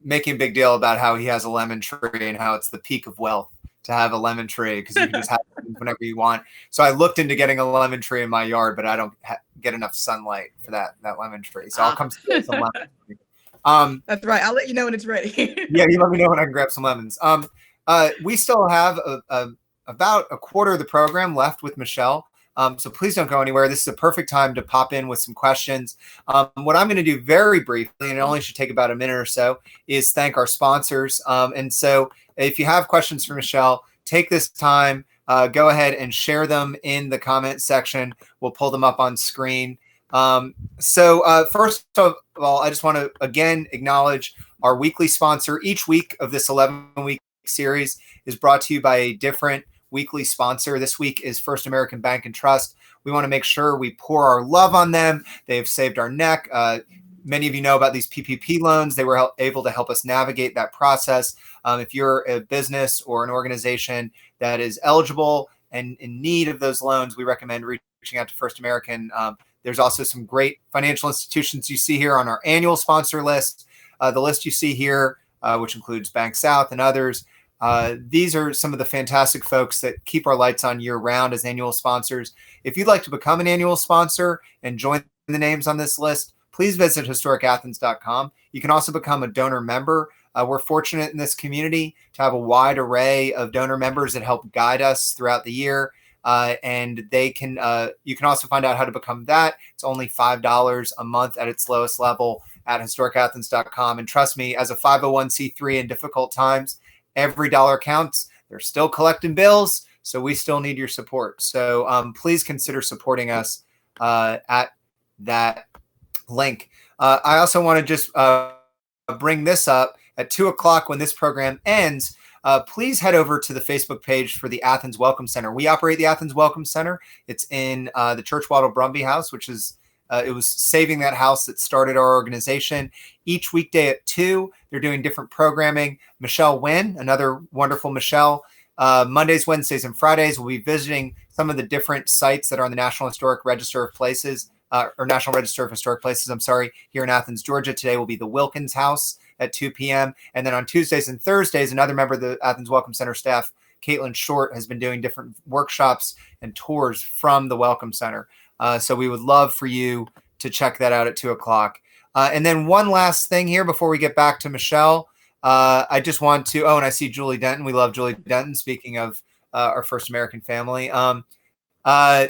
S1: making a big deal about how he has a lemon tree and how it's the peak of wealth to have a lemon tree, because you can just have it whenever you want. So I looked into getting a lemon tree in my yard, but I don't get enough sunlight for that lemon tree. So I'll come steal some lemon tree.
S2: That's right. I'll let you know when it's ready.
S1: Yeah, you let me know when I can grab some lemons. We still have about a quarter of the program left with Michele. So please don't go anywhere. This is a perfect time to pop in with some questions. What I'm going to do very briefly, and it only should take about a minute or so, is thank our sponsors. And so if you have questions for Michele, take this time, go ahead and share them in the comment section. We'll pull them up on screen. So first of all, I just want to again acknowledge our weekly sponsor. Each week of this 11-week series is brought to you by a different weekly sponsor. This week is First American Bank and Trust. We want to make sure we pour our love on them. They've saved our neck. Many of you know about these PPP loans. They were able to help us navigate that process. If you're a business or an organization that is eligible and in need of those loans, we recommend reaching out to First American. There's also some great financial institutions you see here on our annual sponsor list. The list you see here, which includes Bank South and others. These are some of the fantastic folks that keep our lights on year round as annual sponsors. If you'd like to become an annual sponsor and join the names on this list, please visit historicathens.com. You can also become a donor member. We're fortunate in this community to have a wide array of donor members that help guide us throughout the year. And they can, you can also find out how to become that. It's only $5 a month at its lowest level at historicathens.com. And trust me, as a 501c3 in difficult times, every dollar counts. They're still collecting bills, so we still need your support. So please consider supporting us at that link. I also want to just bring this up. at 2 o'clock when this program ends, please head over to the Facebook page for the Athens Welcome Center. We operate the Athens Welcome Center. It's in the Church Waddle Brumby House, which is it was saving that house that started our organization. Each weekday at 2, they're doing different programming. Michelle Wynn, another wonderful Michelle, Mondays, Wednesdays, and Fridays, we'll be visiting some of the different sites that are on the National Historic Register of Places, or National Register of Historic Places, I'm sorry, here in Athens, Georgia. Today will be the Wilkins House at 2 p.m. And then on Tuesdays and Thursdays, another member of the Athens Welcome Center staff, Caitlin Short, has been doing different workshops and tours from the Welcome Center. So we would love for you to check that out at 2 o'clock. And then one last thing here before we get back to Michelle. I just want to, and I see Julie Denton. We love Julie Denton, speaking of our First American family. I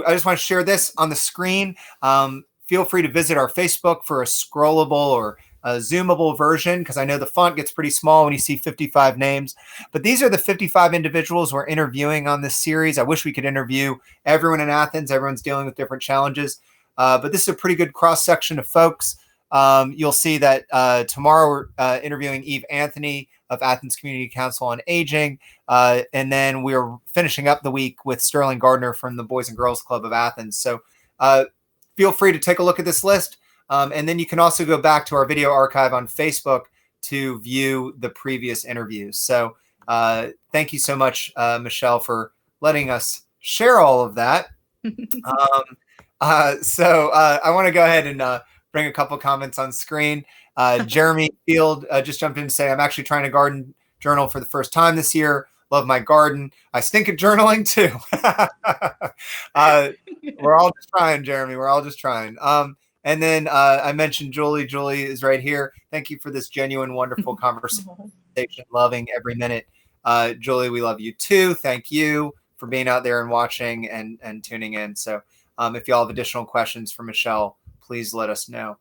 S1: just want to share this on the screen. Feel free to visit our Facebook for a scrollable or a zoomable version, because I know the font gets pretty small when you see 55 names. But these are the 55 individuals we're interviewing on this series. I wish we could interview everyone in Athens. Everyone's dealing with different challenges. But this is a pretty good cross-section of folks. You'll see that tomorrow we're interviewing Eve Anthony of Athens Community Council on Aging. And then we're finishing up the week with Sterling Gardner from the Boys and Girls Club of Athens. So feel free to take a look at this list. And then you can also go back to our video archive on Facebook to view the previous interviews. So thank you so much, Michelle, for letting us share all of that. So I want to go ahead and bring a couple comments on screen. Jeremy Field just jumped in to say, I'm actually trying to garden journal for the first time this year. Love my garden. I stink at journaling too. We're all just trying, Jeremy. We're all just trying. And then I mentioned Julie. Julie is right here. Thank you for this genuine, wonderful conversation. Loving every minute. Julie, we love you too. Thank you for being out there and watching and tuning in. So if you all have additional questions for Michelle, please let us know.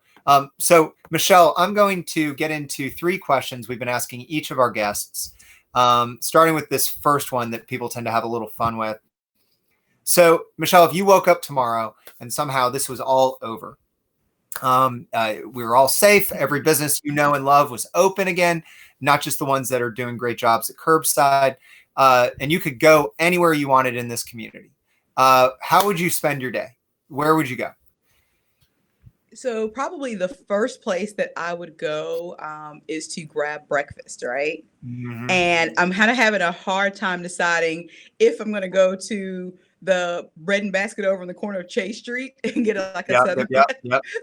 S1: So Michelle, I'm going to get into 3 questions we've been asking each of our guests, starting with this first one that people tend to have a little fun with. So Michelle, if you woke up tomorrow and somehow this was all over, we were all safe, every business you know and love was open again, not just the ones that are doing great jobs at curbside, and you could go anywhere you wanted in this community, how would you spend your day? Where would you go?
S2: So probably the first place that I would go is to grab breakfast, right?
S1: Mm-hmm.
S2: And I'm kind of having a hard time deciding if I'm going to go to the bread and basket over in the corner of Chase Street and get a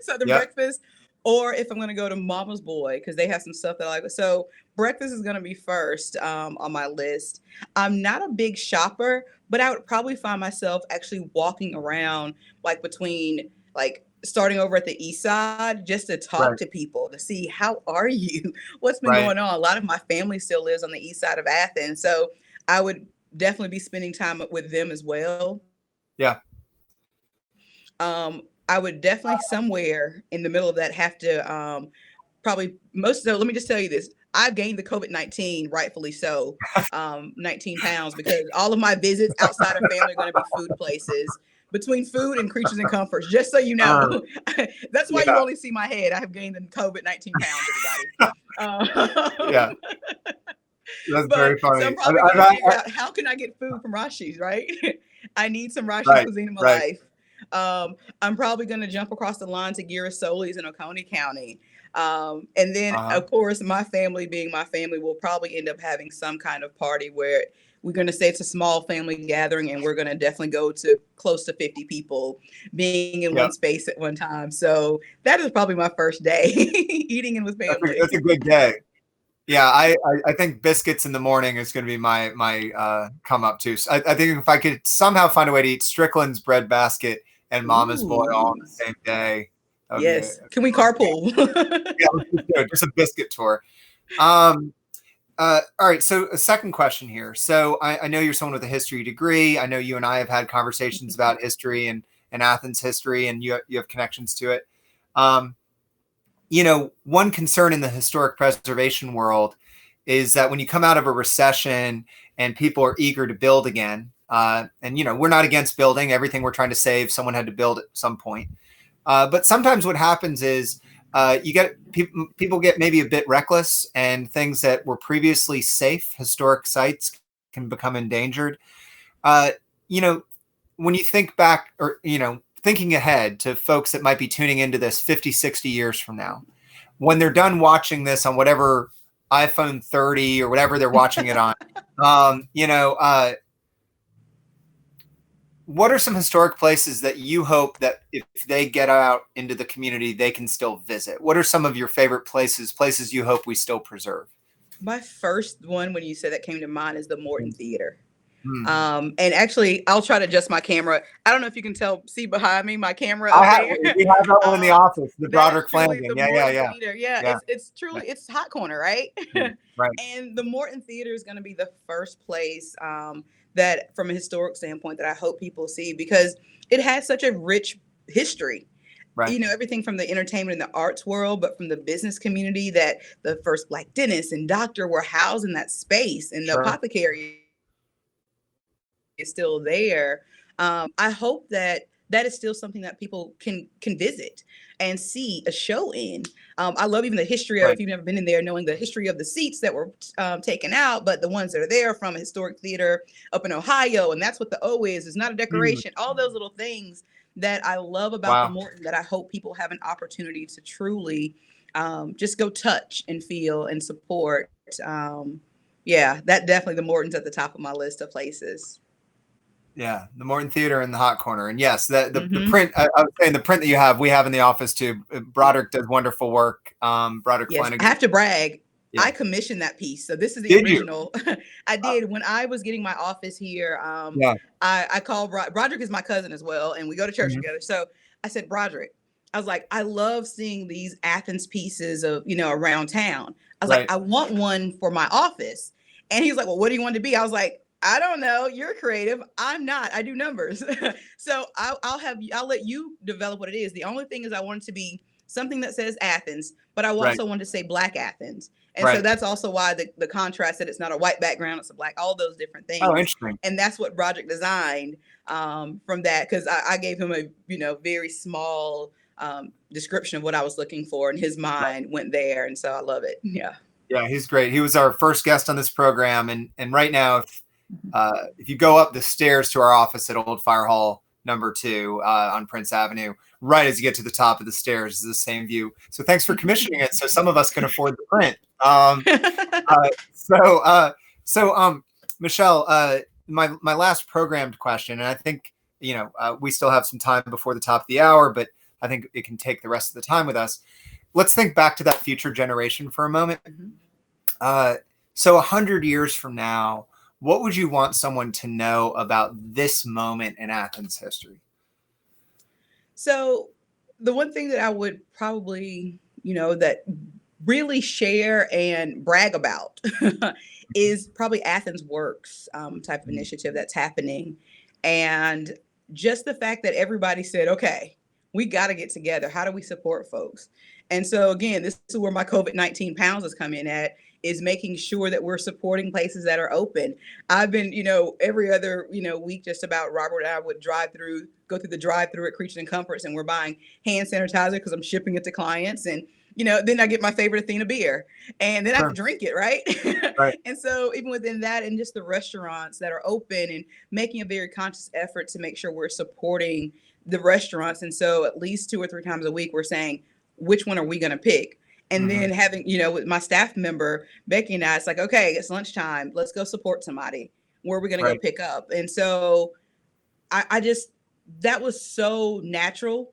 S2: Southern breakfast, or if I'm going to go to Mama's Boy because they have some stuff that I like. So breakfast is going to be first on my list. I'm not a big shopper, but I would probably find myself actually walking around like between like starting over at the east side just to talk to people, to see how are you, what's been going on. A lot of my family still lives on the east side of Athens, so I would definitely be spending time with them as well. I would definitely somewhere in the middle of that have to probably let me just tell you this. I've gained the COVID-19, rightfully so, 19 pounds, because all of my visits outside of family are going to be food places. Between food and creatures and comforts, just so you know. That's why you only see my head. I have gained the COVID-19 pounds, everybody.
S1: That's very funny.
S2: So I'm probably going to figure out how can I get food from Rashi's, right? I need some Rashi cuisine in my life. I'm probably going to jump across the line to Girasoli's in Oconee County. And then, of course, my family being my family, will probably end up having some kind of party where we're going to say it's a small family gathering, and we're going to definitely go to close to 50 people being in one space at one time. So that is probably my first day, eating in with family.
S1: That's a good day. Yeah, I think biscuits in the morning is going to be my come up too. So I think if I could somehow find a way to eat Strickland's bread basket and Mama's Boy all on the same day.
S2: Yes. Can we carpool?
S1: Let's just do it. Just a biscuit tour. All right. So a second question here. So I know you're someone with a history degree. I know you and I have had conversations about history and Athens history, and you have connections to it. One concern in the historic preservation world is that when you come out of a recession and people are eager to build again, and we're not against building. Everything we're trying to save, someone had to build at some point. But sometimes what happens is you get people get maybe a bit reckless, and things that were previously safe historic sites can become endangered. Uh, you know, when you think back, or thinking ahead to folks that might be tuning into this 50, 60 years from now, when they're done watching this on whatever iPhone 30 or whatever they're watching it on, um, you know, uh, what are some historic places that you hope that if they get out into the community, they can still visit? What are some of your favorite places you hope we still preserve?
S2: My first one, when you said that, came to mind is the Morton Theater.
S1: Hmm.
S2: And actually, I'll try to adjust my camera. I don't know if you can see behind me, my camera
S1: I
S2: up
S1: have
S2: there.
S1: we have that one in the office, the
S2: That's
S1: Broderick
S2: truly
S1: Flanagan.
S2: the
S1: Yeah, yeah,
S2: Morton
S1: yeah,
S2: Theater. Yeah,
S1: yeah,
S2: it's
S1: yeah,
S2: truly it's hot corner, right?
S1: yeah. Right,
S2: And the Morton Theater is going to be the first place that, from a historic standpoint, that I hope people see, because it has such a rich history.
S1: right.
S2: Everything from the entertainment and the arts world, but from the business community, that the first Black dentist and doctor were housed in that space, and the
S1: Sure.
S2: apothecary is still there. I hope that that is still something that people can visit and see a show in. I love even the history of,
S1: Right.
S2: if you've never been in there, knowing the history of the seats that were taken out, but the ones that are there from a historic theater up in Ohio, and that's what the O is. It's not a
S1: Mm,
S2: decoration. All those little things that I love about the
S1: wow.
S2: Morton, that I hope people have an opportunity to truly just go touch and feel and support. Yeah, that definitely, the Morton's at the top of my list of places.
S1: Yeah, the Morton Theater in the hot corner, and yes, the
S2: Hmm.
S1: print. I was saying the print that you have, we have in the office too. Broderick does wonderful work. Broderick
S2: Yes, I
S1: Flanagan.
S2: have to brag.
S1: Yeah.
S2: I commissioned that piece. So this is the
S1: Did you?
S2: original. I
S1: Uh,
S2: did when I was getting my office here.
S1: yeah.
S2: I called Broderick is my cousin as well, and we go to church
S1: Mhm.
S2: together. So I said, Broderick, I was like, I love seeing these Athens pieces of, around town. I was like,
S1: Right.
S2: I want one for my office. And he was like, well, what do you want to be? I was like, I don't know. You're creative. I'm not. I do numbers. So I'll let you develop what it is. The only thing is I want it to be something that says Athens, but I
S1: Right.
S2: also wanted to say Black Athens. And so
S1: Right.
S2: that's also why the contrast, that it's not a white background, it's a black, all those different
S1: Oh,
S2: things.
S1: interesting.
S2: And that's what Broderick designed from that, because I gave him a very small description of what I was looking for, and his
S1: Right.
S2: mind went there. And so I love it. Yeah.
S1: Yeah, he's great. He was our first guest on this program, and right now, if you go up the stairs to our office at Old Fire Hall number 2 on Prince Avenue, right as you get to the top of the stairs is the same view. So thanks for commissioning it, so some of us can afford the print. Uh, so, uh, so, Michele, my last programmed question, and I think we still have some time before the top of the hour, but I think it can take the rest of the time with us. Let's think back to that future generation for a moment.
S2: Mhm.
S1: Uh, so, 100 years from now, what would you want someone to know about this moment in Athens history?
S2: So the one thing that I would probably, that really share and brag about is probably Athens Works type of initiative that's happening. And just the fact that everybody said, okay, we got to get together. How do we support folks? And so, again, this is where my COVID-19 pounds has come in at, is making sure that we're supporting places that are open. I've been, every other, week, just about, Robert and I would go through the drive through at Creature and Comforts, and we're buying hand sanitizer because I'm shipping it to clients. And, then I get my favorite Athena beer, and then I have to
S1: Sure.
S2: drink it, right?
S1: Right.
S2: And so even within that, and just the restaurants that are open, and making a very conscious effort to make sure we're supporting the restaurants. And so at least 2 or 3 times a week, we're saying, which one are we going to pick? And
S1: Hmm.
S2: then having, with my staff member, Becky and I, it's like, okay, it's lunchtime. Let's go support somebody. Where are we going to go
S1: Right.
S2: pick up? And so I just, that was so natural,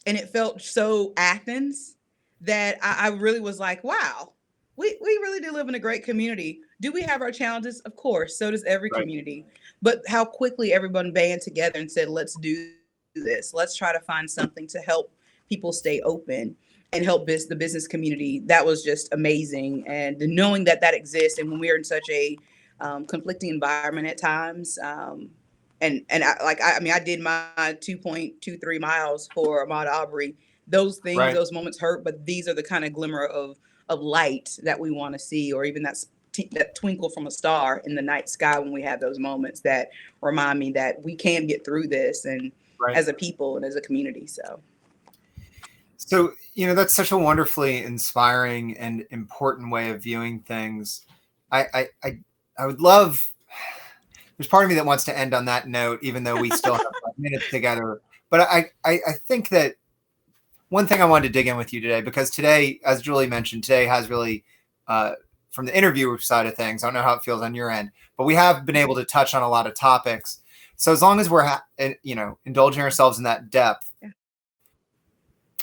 S2: and it felt so Athens, that I really was like, wow, we really do live in a great community. Do we have our challenges? Of course. So does every
S1: Right.
S2: community. But how quickly everyone banded together and said, let's do this. Let's try to find something to help people stay open and help the business community. That was just amazing. And knowing that that exists, and when we are in such a conflicting environment at times, and I did my 2.23 miles for Ahmaud Arbery. Those things,
S1: Right.
S2: those moments hurt, but these are the kind of glimmer of light that we want to see, or even that twinkle from a star in the night sky, when we have those moments that remind me that we can get through this, and
S1: Right.
S2: as a people and as a community. So
S1: So, that's such a wonderfully inspiring and important way of viewing things. I would love, there's part of me that wants to end on that note, even though we still have 5 minutes together. But I think that one thing I wanted to dig in with you today, because today, as Julie mentioned, today has really, from the interviewer side of things, I don't know how it feels on your end, but we have been able to touch on a lot of topics. So as long as we're, indulging ourselves in that depth,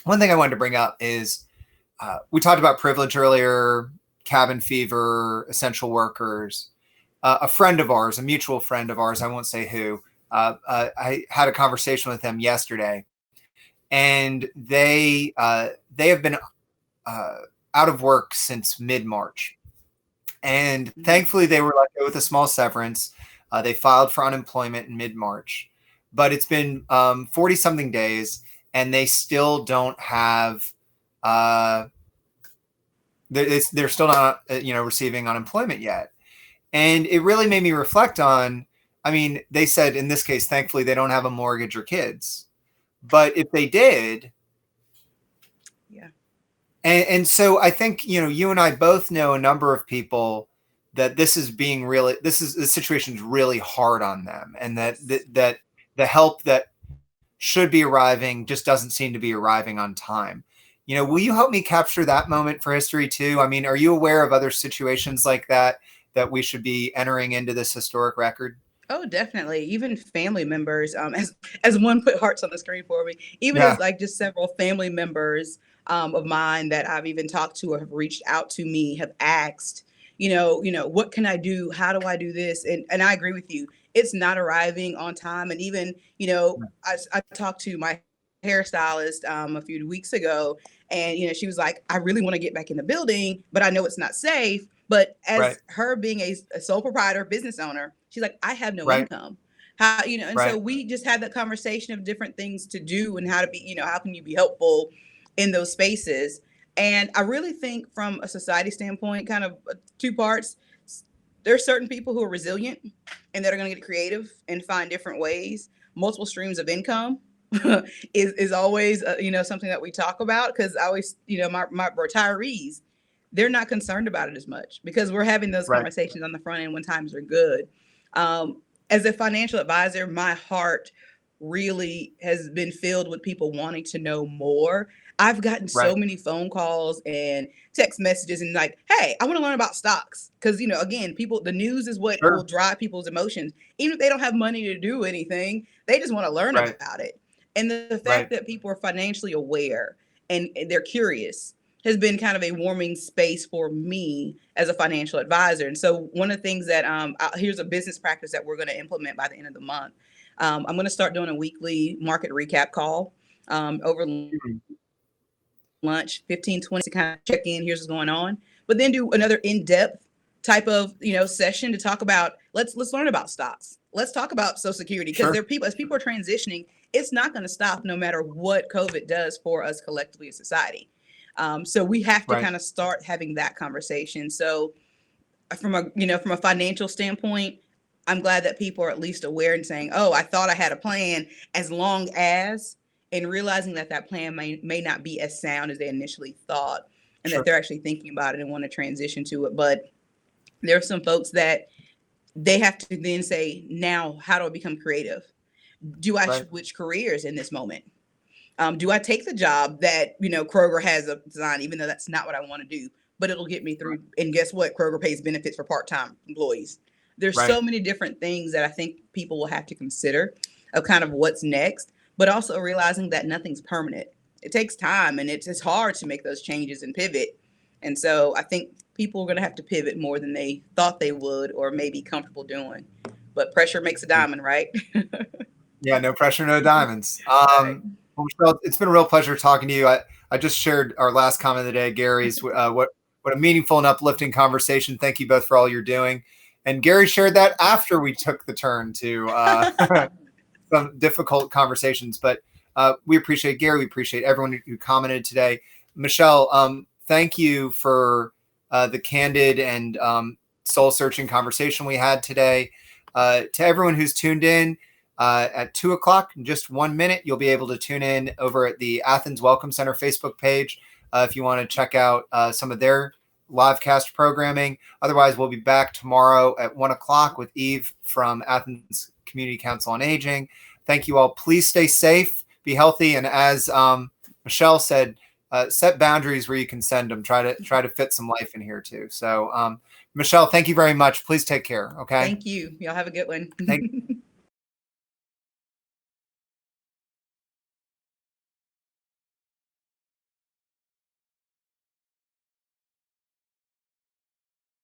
S1: one thing I wanted to bring up is we talked about privilege earlier, cabin fever, essential workers. A friend of ours, a mutual friend of ours, I won't say who, I had a conversation with them yesterday, and they have been out of work since mid-March. And thankfully, they were let go with a small severance. They filed for unemployment in mid-March, but it's been 40-something days, and they still don't have. They're still not, receiving unemployment yet, and it really made me reflect on. I mean, they said in this case, thankfully, they don't have a mortgage or kids, but if they did,
S2: yeah.
S1: And so I think, you and I both know a number of people that this the situation is really hard on them, and that the help that should be arriving just doesn't seem to be arriving on time. Will you help me capture that moment for history too? I mean, are you aware of other situations like that we should be entering into this historic record?
S2: Oh, definitely. Even family members, as one put hearts on the screen for me, even as
S1: Yeah,
S2: like just several family members of mine that I've even talked to or have reached out to me have asked, what can I do? How do I do this? And I agree with you. It's not arriving on time. And even, I talked to my hairstylist a few weeks ago, and she was like, I really want to get back in the building, but I know it's not safe. But
S1: right,
S2: as her being a sole proprietor, business owner, she's like, I have no
S1: right,
S2: income. And so
S1: right,
S2: we just had that conversation of different things to do and how to be, how can you be helpful in those spaces. And I really think from a society standpoint, kind of two parts, there's certain people who are resilient and that are going to get creative and find different ways. Multiple streams of income is always something that we talk about, because I always my retirees, they're not concerned about it as much because we're having those
S1: right,
S2: conversations on the front end when times are good. As a financial advisor, my heart really has been filled with people wanting to know more. I've gotten so
S1: right.
S2: many phone calls and text messages and like, hey, I want to learn about stocks. Because, again, the news is what will
S1: Sure.
S2: drive people's emotions. Even if they don't have money to do anything, they just want to learn
S1: Right,
S2: about it. And the fact
S1: right,
S2: that people are financially aware and they're curious has been kind of a warming space for me as a financial advisor. And so one of the things that here's a business practice that we're going to implement by the end of the month. I'm going to start doing a weekly market recap call over
S1: mhm,
S2: lunch, 15, 20 to kind of check in, here's what's going on, but then do another in-depth type of, session to talk about, let's learn about stocks. Let's talk about Social Security, because
S1: sure,
S2: there are people, as people are transitioning, it's not going to stop no matter what COVID does for us collectively as society. So we have to
S1: right,
S2: kind of start having that conversation. So from a financial standpoint, I'm glad that people are at least aware and saying, oh, I thought I had a plan, as long as, and realizing that that plan may not be as sound as they initially thought, and that
S1: sure,
S2: they're actually thinking about it and want to transition to it. But there are some folks that they have to then say, now, how do I become creative? Do I
S1: right,
S2: switch careers in this moment? Do I take the job that Kroger has a design, even though that's not what I want to do, but it'll get me through? And guess what? Kroger pays benefits for part-time employees. There's
S1: right,
S2: so many different things that I think people will have to consider of kind of what's next, but also realizing that nothing's permanent. It takes time, and it's hard to make those changes and pivot. And so I think people are going to have to pivot more than they thought they would or may be comfortable doing. But pressure makes a
S1: right.
S2: diamond, right?
S1: Yeah, no pressure, no diamonds.
S2: Right.
S1: Well, Michelle, it's been a real pleasure talking to you. I just shared our last comment of the day, Gary's. What a meaningful and uplifting conversation. Thank you both for all you're doing. And Gary shared that after we took the turn to some difficult conversations. But we appreciate Gary. We appreciate everyone who commented today. Michelle, thank you for the candid and soul searching conversation we had today. To everyone who's tuned in, at 2 o'clock. In just 1 minute, you'll be able to tune in over at the Athens Welcome Center Facebook page if you want to check out some of their live cast programming. Otherwise, we'll be back tomorrow at 1 o'clock with Eve from Athens Community Council on Aging. Thank you all. Please stay safe, be healthy, and as Michele said, set boundaries where you can send them. Try to fit some life in here too. So, Michele, thank you very much. Please take care. Okay.
S2: Thank you. Y'all have a good one.
S1: Thank